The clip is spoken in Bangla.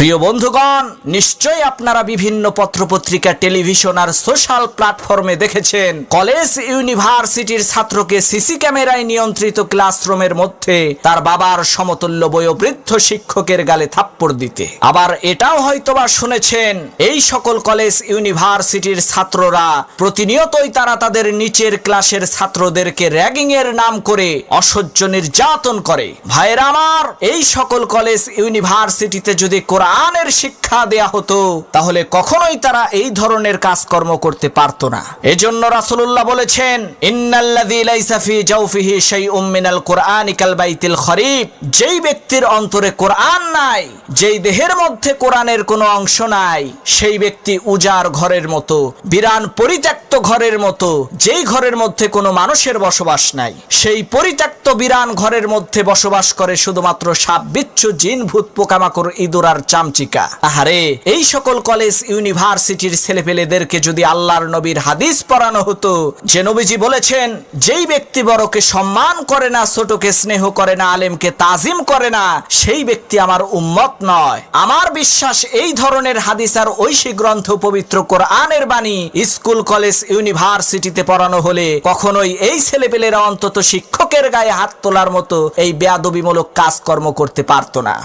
প্রিয় বন্ধুগণ, নিশ্চয়ই আপনারা বিভিন্ন পত্রপত্রিকা, টেলিভিশন আর সোশ্যাল প্ল্যাটফর্মে দেখেছেন কলেজ ইউনিভার্সিটির ছাত্রকে সিসি ক্যামেরায় নিয়ন্ত্রিত ক্লাসরুমের মধ্যে তার বাবার সমতুল্য বয়োবৃদ্ধ শিক্ষকের গালে থাপ্পড় দিতে। আবার এটাও হয়তোবা শুনেছেন এই সকল কলেজ ইউনিভার্সিটির ছাত্ররা প্রতিনিয়তই তারা তাদের নিচের ক্লাসের ছাত্রদেরকে র্যাগিং এর নাম করে অসহ্য নির্যাতন করে। ভাইরা আমার, এই সকল কলেজ ইউনিভার্সিটিতে যদি কোরআনের শিক্ষা দেয়া হতো তাহলে কখনোই তারা এই ধরনের কাজকর্ম করতে পারতো না। এজন্য রাসূলুল্লাহ বলেছেন, ইন্নাল্লাযী লাইসা ফি জাওফিহি শাইউম মিনাল কুরআনি কাল বাইতিল খরিব। যেই ব্যক্তির অন্তরে কোরআন নাই, যেই দেহের মধ্যে কোরআনের কোনো অংশ নাই, সেই ব্যক্তি উজাড় ঘরের মতো, বিরান পরিত্যক্ত ঘরের মতো। যেই ঘরের মধ্যে কোনো মানুষের বসবাস নাই, সেই পরিত্যক্ত বিরান ঘরের মধ্যে বসবাস করে শুধুমাত্র সাপ, বিচ্ছু, জিন, ভূত, পোকামাকড়, ইঁদুর আর চামচিকা। আহারে, এই সকল কলেজ ইউনিভার্সিটির ছেলেপেলেদেরকে যদি আল্লাহর নবীর হাদিস পড়ানো হতো যে নবীজি বলেছেন, যেই ব্যক্তি বড়কে সম্মান করে না, ছোটকে স্নেহ করে না, আলেমকে তাজিম করে না, সেই ব্যক্তি আমার উম্মত নয়। আমার বিশ্বাস এই ধরনের হাদিস আর ঐশী গ্রন্থ পবিত্র কোরআনের বাণী স্কুল, কলেজ, ইউনিভার্সিটিতে পড়ানো হলে কখনোই এই ছেলেপেলেরা অন্তত শিক্ষকের গায়ে হাত তোলার মতো এই বেয়াদবিমূলক কাজকর্ম করতে পারতো না।